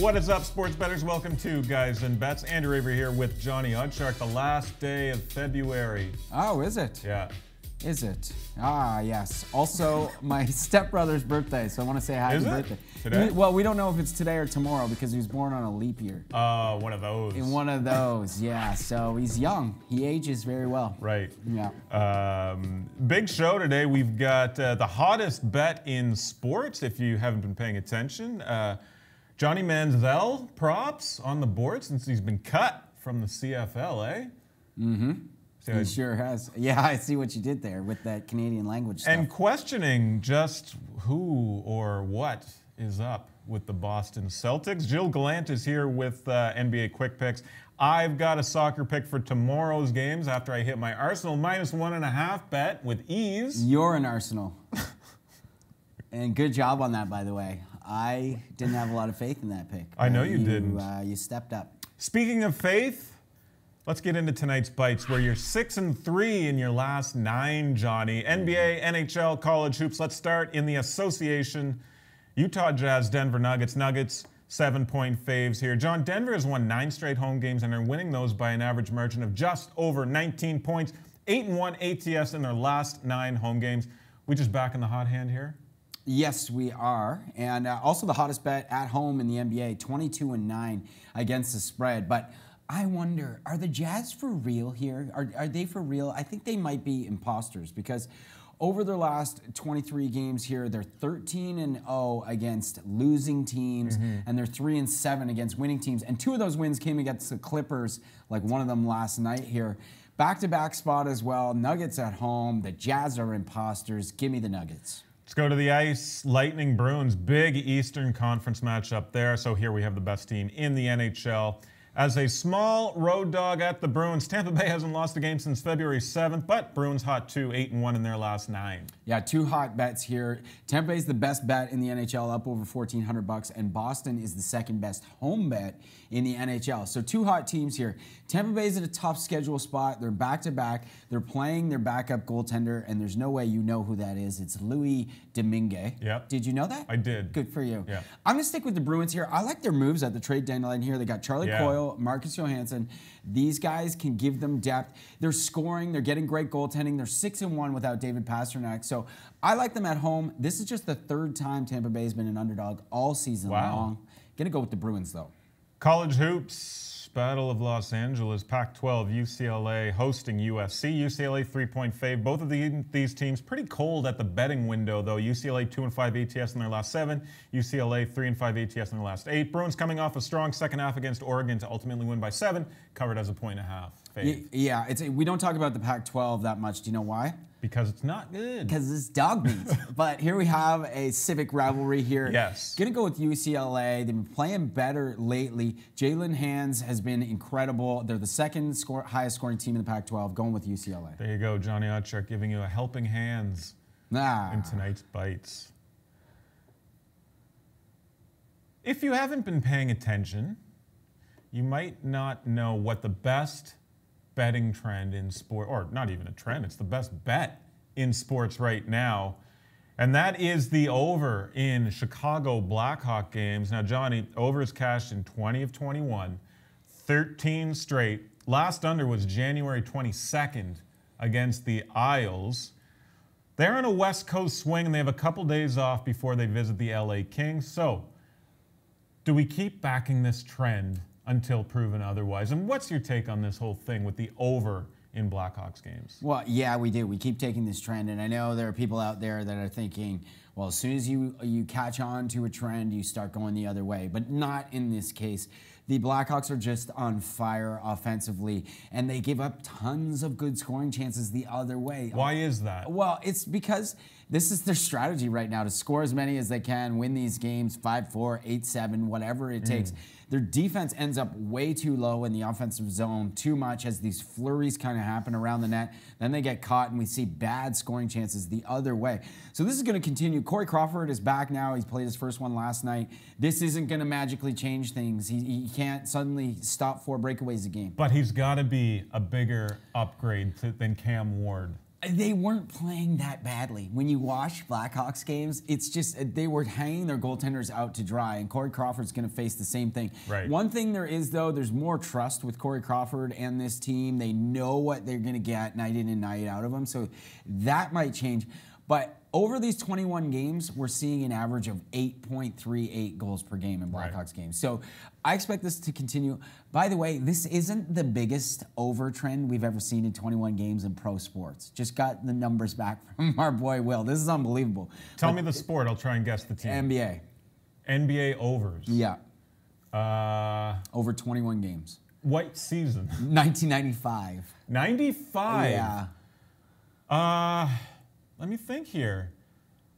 What is up, sports bettors? Welcome to Guys and Bets. Andrew Avery here with Jonny OddsShark. The last day of February. Oh, is it? Yeah. Is it? Ah, yes. Also, my stepbrother's birthday, so I want to say happy birthday. Today? Well, we don't know if it's today or tomorrow because he was born on a leap year. Oh, one of those. In one of those, yeah. So he's young. He ages very well. Right. Yeah. Big show today. We've got the hottest bet in sports, if you haven't been paying attention. Johnny Manziel props on the board since he's been cut from the CFL, eh? Mm-hmm. He sure has. Yeah, I see what you did there with that Canadian language stuff. And questioning just who or what is up with the Boston Celtics. Gilles is here with NBA Quick Picks. I've got a soccer pick for tomorrow's games after I hit my Arsenal -1.5 bet with ease. You're an Arsenal. And good job on that, by the way. I didn't have a lot of faith in that pick. I know you didn't. You stepped up. Speaking of faith, let's get into tonight's bites where you're 6-3 in your last 9, Johnny. NBA, NHL, college hoops. Let's start in the association. Utah Jazz, Denver Nuggets. Nuggets, 7-point faves here. John, Denver has won 9 straight home games and are winning those by an average margin of just over 19 points. 8-1 ATS in their last 9 home games. We just back in the hot hand here? Yes, we are. And also the hottest bet at home in the NBA, 22-9 against the spread. But I wonder, are the Jazz for real here? Are they for real? I think they might be imposters because over their last 23 games here, they're 13-0 against losing teams, and they're 3-7 against winning teams. And 2 of those wins came against the Clippers, like one of them last night here. Back-to-back spot as well. Nuggets at home. The Jazz are imposters. Give me the Nuggets. Let's go to the ice. Lightning Bruins, big Eastern Conference matchup there. So here we have the best team in the NHL. As a small road dog at the Bruins, Tampa Bay hasn't lost a game since February 7th, but Bruins hot too, 8-1 in their last 9. Yeah, 2 hot bets here. Tampa Bay's the best bet in the NHL, up over $1,400, and Boston is the second best home bet in the NHL. So 2 hot teams here. Tampa Bay's at a tough schedule spot. They're back-to-back. They're playing their backup goaltender, and there's no way you know who that is. It's Louis Domingue. Yep. Did you know that? I did. Good for you. Yeah. I'm going to stick with the Bruins here. I like their moves at the trade deadline here. They got Charlie Coyle, Marcus Johansson. These guys can give them depth. They're scoring. They're getting great goaltending. They're 6-1 without David Pastrnak. So I like them at home. This is just the 3rd time Tampa Bay has been an underdog all season long. Going to go with the Bruins, though. College hoops, Battle of Los Angeles, Pac-12, UCLA hosting USC. UCLA 3-point fave. Both of these teams pretty cold at the betting window, though. UCLA 2-5 ATS in their last 7. UCLA 3-5 ATS in their last 8. Bruins coming off a strong second half against Oregon to ultimately win by 7, covered as a 1.5 fave. Yeah, we don't talk about the Pac-12 that much. Do you know why? Because it's not good. Because it's dog meat. But here we have a civic rivalry here. Yes. Gonna go with UCLA. They've been playing better lately. Jalen Hands has been incredible. They're the second highest scoring team in the Pac-12. Going with UCLA. There you go, Johnny OddsShark giving you a helping hands in tonight's bites. If you haven't been paying attention, you might not know what the best betting trend in sport, or not even a trend, it's the best bet in sports right now. And that is the over in Chicago Blackhawk games. Now, Johnny, over is cashed in 20 of 21, 13 straight. Last under was January 22nd against the Isles. They're on a West Coast swing, and they have a couple days off before they visit the LA Kings. So, do we keep backing this trend until proven otherwise? And what's your take on this whole thing with the over in Blackhawks games? Well, yeah, we do. We keep taking this trend, and I know there are people out there that are thinking, well, as soon as you catch on to a trend, you start going the other way, but not in this case. The Blackhawks are just on fire offensively, and they give up tons of good scoring chances the other way. Why is that? Well, it's because this is their strategy right now, to score as many as they can, win these games 5-4, 8-7, whatever it takes. Their defense ends up way too low in the offensive zone, too much as these flurries kind of happen around the net. Then they get caught, and we see bad scoring chances the other way. So this is going to continue. Corey Crawford is back now. He's played his first one last night. This isn't going to magically change things. He can't suddenly stop 4 breakaways a game. But he's got to be a bigger upgrade than Cam Ward. They weren't playing that badly. When you watch Blackhawks games, it's just they were hanging their goaltenders out to dry, and Corey Crawford's going to face the same thing. Right. One thing there is, though, there's more trust with Corey Crawford and this team. They know what they're going to get night in and night out of them, so that might change. But over these 21 games, we're seeing an average of 8.38 goals per game in Blackhawks games. So I expect this to continue. By the way, this isn't the biggest over trend we've ever seen in 21 games in pro sports. Just got the numbers back from our boy Will. This is unbelievable. Tell me the sport. I'll try and guess the team. NBA. NBA overs. Yeah. Over 21 games. What season? 1995. 95? Yeah. Let me think here.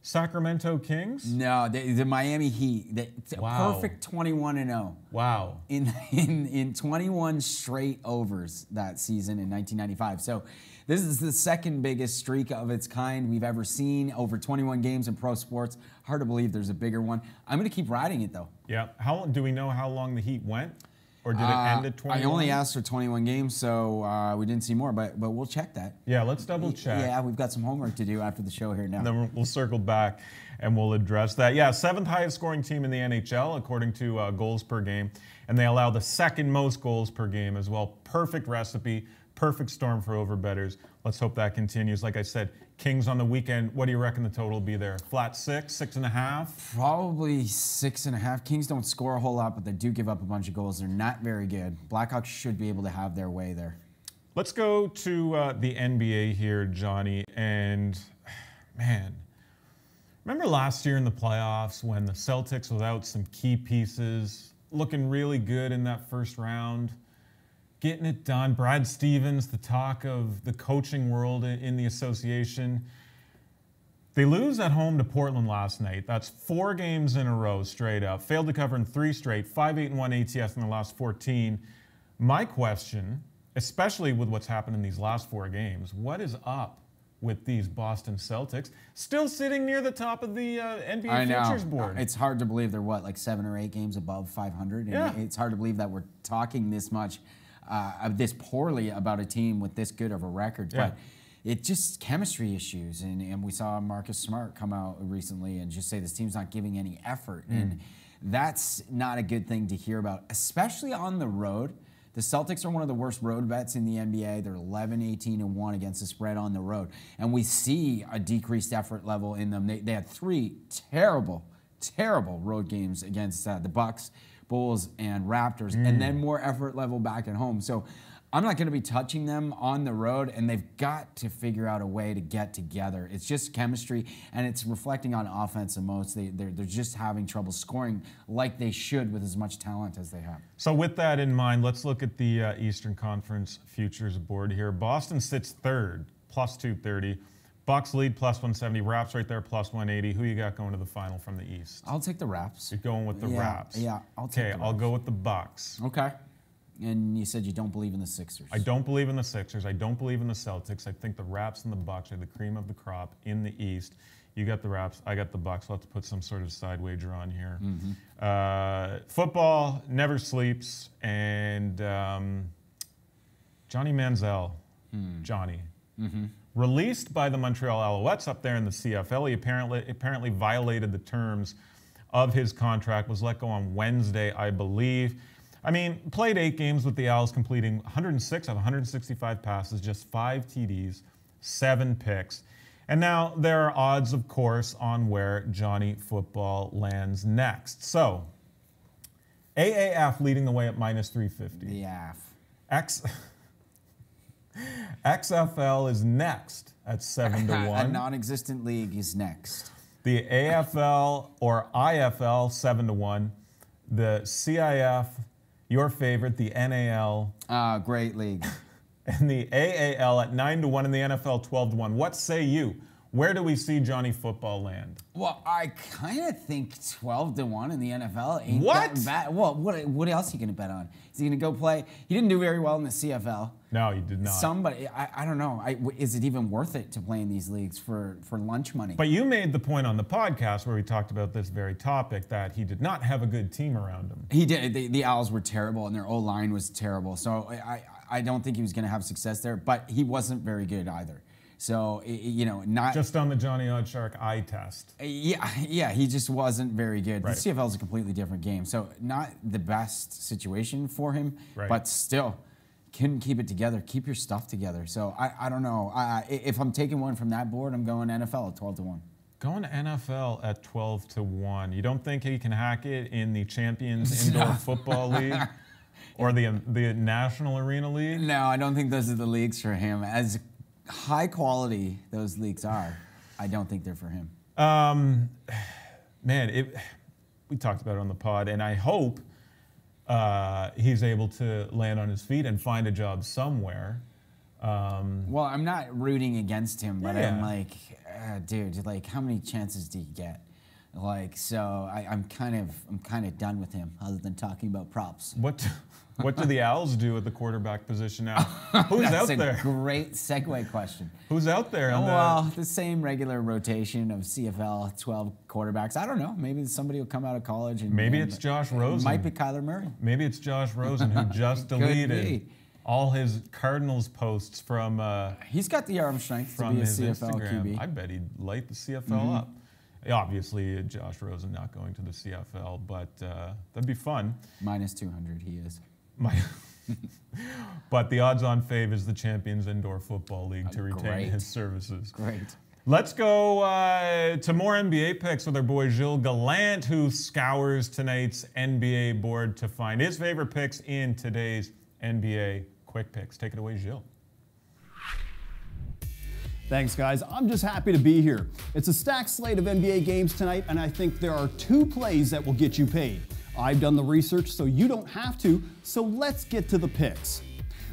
Sacramento Kings? No, the Miami Heat. It's Wow. a perfect 21-0. Wow. In 21 straight overs that season in 1995. So this is the second biggest streak of its kind we've ever seen over 21 games in pro sports. Hard to believe there's a bigger one. I'm going to keep riding it, though. Yeah. Do we know how long the Heat went? Or did it end at 21? I only asked for 21 games, so we didn't see more, but we'll check that. Yeah, let's double check. Yeah, we've got some homework to do after the show here now. And then we'll circle back and we'll address that. Yeah, 7th highest scoring team in the NHL according to goals per game, and they allow the 2nd most goals per game as well. Perfect recipe, perfect storm for overbetters. Let's hope that continues. Like I said, Kings on the weekend. What do you reckon the total will be there? Flat 6, 6.5? Probably 6.5. Kings don't score a whole lot, but they do give up a bunch of goals. They're not very good. Blackhawks should be able to have their way there. Let's go to the NBA here, Johnny. And man, remember last year in the playoffs when the Celtics, without some key pieces, looking really good in that first round, getting it done. Brad Stevens, the talk of the coaching world in the association. They lose at home to Portland last night. That's 4 games in a row straight up. Failed to cover in 3 straight. 5-8-1 ATS in the last 14. My question, especially with what's happened in these last 4 games, what is up with these Boston Celtics? Still sitting near the top of the NBA futures board. It's hard to believe they're, what, like 7 or 8 games above 500? And yeah. It's hard to believe that we're talking this much, this poorly about a team with this good of a record. Yeah. But it's just chemistry issues. And we saw Marcus Smart come out recently and just say this team's not giving any effort. And that's not a good thing to hear about, especially on the road. The Celtics are one of the worst road bets in the NBA. They're 11-18-1 against the spread on the road. And we see a decreased effort level in them. They had 3 terrible, terrible road games against the Bucks, Bulls, and Raptors, and then more effort level back at home. So I'm not going to be touching them on the road, and they've got to figure out a way to get together. It's just chemistry, and it's reflecting on offense the most. They're just having trouble scoring like they should with as much talent as they have. So with that in mind, let's look at the Eastern Conference futures board here. Boston sits 3rd, plus 230. Bucks lead, plus 170. Raps right there, plus 180. Who you got going to the final from the East? I'll take the Raps. You're going with the Raps. Yeah, I'll take the Raps. Okay, I'll go with the Bucks. Okay. And you said you don't believe in the Sixers. I don't believe in the Sixers. I don't believe in the Celtics. I think the Raps and the Bucks are the cream of the crop in the East. You got the Raps. I got the Bucks. We'll have to put some sort of side wager on here. Football never sleeps. And Johnny Manziel, Johnny, released by the Montreal Alouettes up there in the CFL. He apparently violated the terms of his contract, was let go on Wednesday, I believe. I mean, played 8 games with the Owls, completing 106 of 165 passes, just 5 TDs, 7 picks. And now there are odds, of course, on where Johnny Football lands next. So, AAF leading the way at minus 350. The AF. XFL is next at 7 to 1. A non-existent league is next. The AFL or IFL 7 to 1. The CIF, your favorite, the NAL. Great league. And the AAL at 9 to 1 and the NFL 12 to 1. What say you? Where do we see Johnny Football land? Well, I kind of think 12 to 1 in the NFL ain't What? that bad. Well, what else are you going to bet on? Is he going to go play? He didn't do very well in the CFL. No, he did not. Somebody, I don't know. Is it even worth it to play in these leagues for lunch money? But you made the point on the podcast where we talked about this very topic that he did not have a good team around him. He did. The Owls were terrible, and their O-line was terrible. So I don't think he was going to have success there, but he wasn't very good either. So, you know, not just on the Jonny OddsShark eye test. Yeah, he just wasn't very good. Right. The CFL is a completely different game, so not the best situation for him, but still couldn't keep it together. Keep your stuff together. So I don't know. If I'm taking one from that board, I'm going NFL at 12-1. Going to NFL at 12-1. You don't think he can hack it in the Champions Indoor Football League or the National Arena League? No, I don't think those are the leagues for him. As high quality those leagues are, I don't think they're for him. Man, we talked about it on the pod, and I hope he's able to land on his feet and find a job somewhere. Well, I'm not rooting against him, but I'm like, dude, like, how many chances do you get? Like, so I'm kind of done with him, other than talking about props. What do the Owls do at the quarterback position now? Who's out there? That's a great segue question. Who's out there? Well, the same regular rotation of CFL 12 quarterbacks. I don't know. Maybe somebody will come out of college. Maybe it's Josh Rosen. It might be Kyler Murray. Maybe it's Josh Rosen, who just deleted all his Cardinals posts from he's got the arm strength to be a CFL Instagram. QB. I bet he'd light the CFL up. Obviously, Josh Rosen not going to the CFL, but that'd be fun. Minus 200 he is. But the odds-on fave is the Champions Indoor Football League to retain his services. Great. Let's go to more NBA picks with our boy Gilles Gallant, who scours tonight's NBA board to find his favorite picks in today's NBA Quick Picks. Take it away, Gilles. Thanks, guys. I'm just happy to be here. It's a stacked slate of NBA games tonight, and I think there are 2 plays that will get you paid. I've done the research, so you don't have to, so let's get to the picks.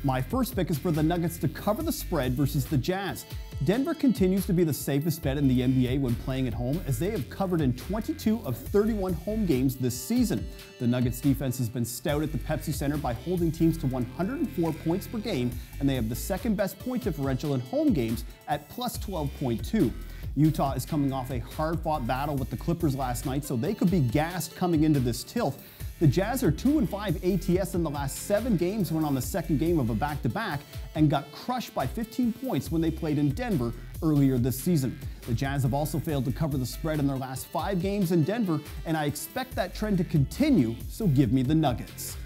My first pick is for the Nuggets to cover the spread versus the Jazz. Denver continues to be the safest bet in the NBA when playing at home, as they have covered in 22 of 31 home games this season. The Nuggets defense has been stout at the Pepsi Center by holding teams to 104 points per game, and they have the second best point differential in home games at plus 12.2. Utah is coming off a hard-fought battle with the Clippers last night, so they could be gassed coming into this tilt. The Jazz are 2-5 ATS in the last 7 games, went on the second game of a back-to-back, and got crushed by 15 points when they played in Denver earlier this season. The Jazz have also failed to cover the spread in their last 5 games in Denver, and I expect that trend to continue, so give me the Nuggets.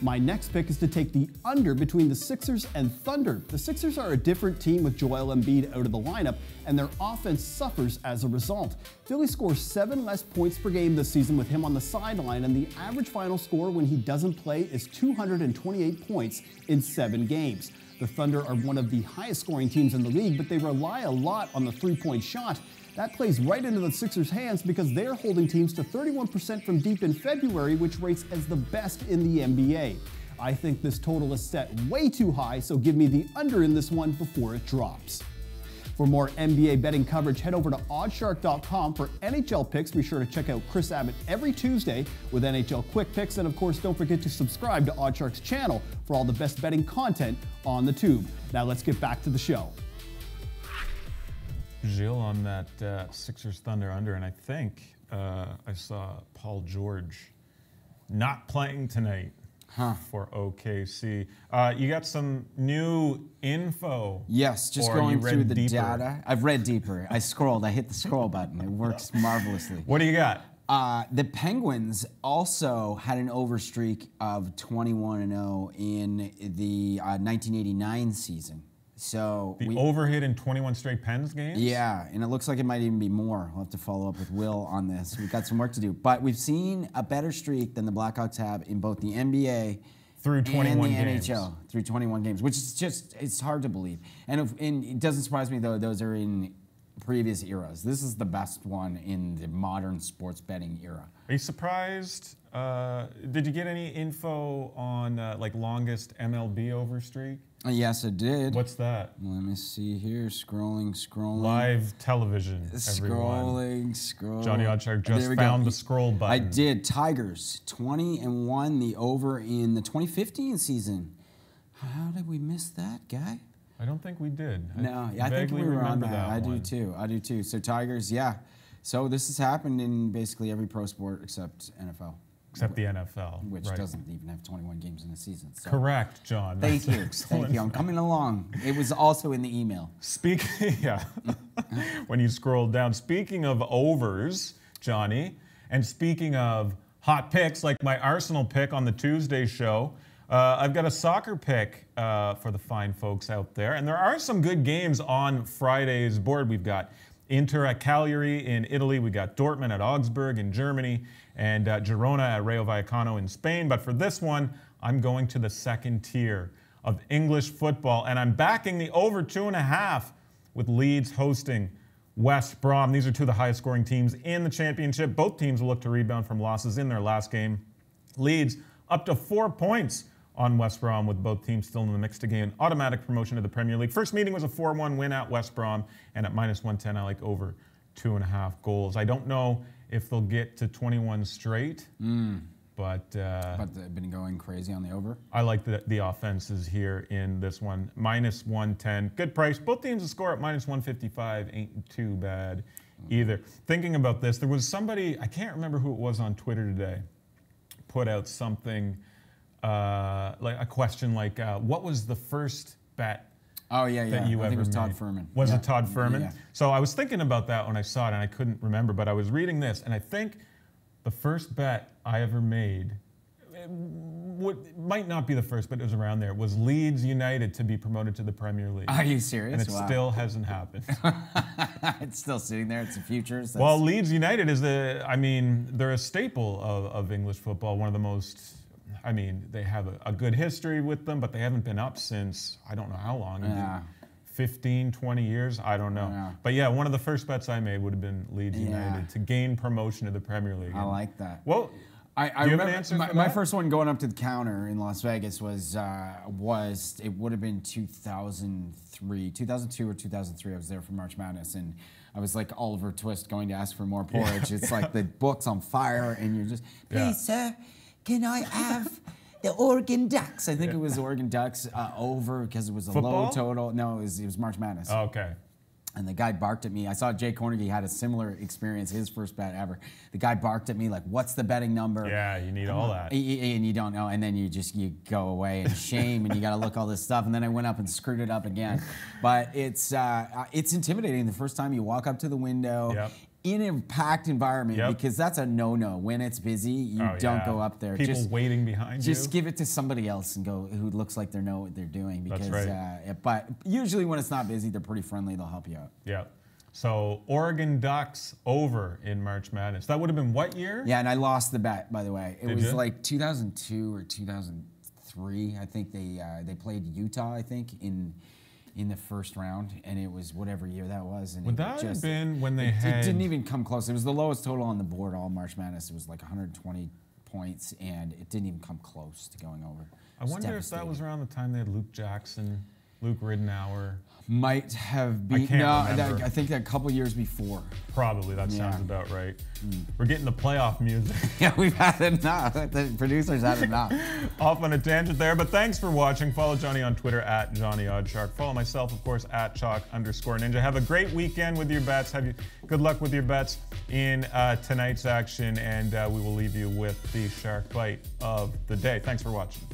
My next pick is to take the under between the Sixers and Thunder. The Sixers are a different team with Joel Embiid out of the lineup, and their offense suffers as a result. Philly scores 7 less points per game this season with him on the sideline, and the average final score when he doesn't play is 228 points in 7 games. The Thunder are one of the highest scoring teams in the league, but they rely a lot on the three-point shot. That plays right into the Sixers' hands because they're holding teams to 31% from deep in February, which rates as the best in the NBA. I think this total is set way too high, so give me the under in this one before it drops. For more NBA betting coverage, head over to OddsShark.com for NHL picks. Be sure to check out Chris Abbott every Tuesday with NHL Quick Picks. And of course, don't forget to subscribe to OddsShark's channel for all the best betting content on the tube. Now let's get back to the show. Gilles on that Sixers Thunder under, and I think I saw Paul George not playing tonight for OKC. You got some new info? Yes, just going through the data. I've read deeper. I scrolled. I hit the scroll button. It works marvelously. What do you got? The Penguins also had an over streak of 21-0 in the 1989 season. So the over hit in 21 straight Pens games? Yeah, and it looks like it might even be more. We'll have to follow up with Will on this. We've got some work to do. But we've seen a better streak than the Blackhawks have in both the NBA through 21 and the games. NHL through 21 games, which is just, it's hard to believe. And it doesn't surprise me, though, those are in previous eras. This is the best one in the modern sports betting era. Are you surprised? Did you get any info on like longest MLB over streak? Yes, it did. What's that? Let me see here. Scrolling. Live television, everyone. Scrolling. Johnny OddsShark just found the scroll button. I did. Tigers, 20-1, the over in the 2015 season. How did we miss that, guy? I don't think we did. No, I think we were on that. I do too. So Tigers, yeah. So this has happened in basically every pro sport except NFL. except the NFL. Which right. doesn't even have 21 games in a season. So. Correct, John. Thank That's you. excellent. Thank you. I'm coming along. It was also in the email. Yeah. When you scroll down. Speaking of overs, Johnny, and speaking of hot picks, like my Arsenal pick on the Tuesday show, I've got a soccer pick for the fine folks out there. And there are some good games on Friday's board. We've got Inter at Cagliari in Italy. We got Dortmund at Augsburg in Germany, and Girona at Rayo Vallecano in Spain. But for this one, I'm going to the second tier of English football, and I'm backing the over 2.5 with Leeds hosting West Brom. These are two of the highest scoring teams in the championship. Both teams will look to rebound from losses in their last game. Leeds up to 4 points on West Brom, with both teams still in the mix to gain automatic promotion to the Premier League. First meeting was a 4-1 win at West Brom, and at -110, I like over 2.5 goals. I don't know if they'll get to 21 straight, but they've been going crazy on the over. I like the offenses here in this one. -110, good price. Both teams to score at -155 ain't too bad either. Thinking about this, there was somebody, I can't remember who it was on Twitter today, put out something like a question like, what was the first bet that you ever I think it was Todd made? Furman. Was it Todd Furman? Yeah. So I was thinking about that when I saw it, and I couldn't remember, but I was reading this, and I think the first bet I ever made, it might not be the first, but it was around there, was Leeds United to be promoted to the Premier League. Are you serious? And it still hasn't happened. It's still sitting there. It's the futures. Well, Leeds United is they're a staple of English football, one of the most, they have a good history with them, but they haven't been up since, I don't know how long. Yeah. 15, 20 years? I don't know. Yeah. But yeah, one of the first bets I made would have been Leeds United to gain promotion to the Premier League. I like that. Well, I do you have remember an answer for my that? first one going up to the counter in Las Vegas was it would have been 2002 or 2003. I was there for March Madness, and I was like Oliver Twist going to ask for more porridge. It's like the book's on fire, and you're just, please, sir, can I have the Oregon Ducks? I think it was Oregon Ducks over because it was a Football? low total. No, it was March Madness. Oh, okay. And the guy barked at me. I saw Jay Cornegie had a similar experience, his first bet ever. The guy barked at me like, what's the betting number? Yeah, you need all that. And you don't know. And then you go away in shame and you got to look all this stuff. And then I went up and screwed it up again. But it's intimidating the first time you walk up to the window in a packed environment because that's a no-no. When it's busy, you don't go up there. People waiting behind you. Just give it to somebody else and go who looks like they know what they're doing. Because, That's right. But usually when it's not busy, they're pretty friendly. They'll help you out. Yeah. So Oregon Ducks over in March Madness. That would have been what year? Yeah, and I lost the bet, by the way. It Did was you? like 2002 or 2003. I think they played Utah, I think, in the first round, and it was whatever year that was. And Would that have been when they had... It didn't even come close. It was the lowest total on the board all March Madness. It was like 120 points, and it didn't even come close to going over. I wonder if that was around the time they had Luke Jackson, Luke Ridenour. Might have been. I can't remember. I think that a couple years before. Probably, that sounds about right. We're getting the playoff music. Yeah, we've had enough. The producers had enough. Off on a tangent there, but thanks for watching. Follow Johnny on Twitter at Jonny OddsShark. Follow myself, of course, at Chalk_Ninja. Have a great weekend with your bets. Good luck with your bets in tonight's action, and we will leave you with the shark bite of the day. Thanks for watching.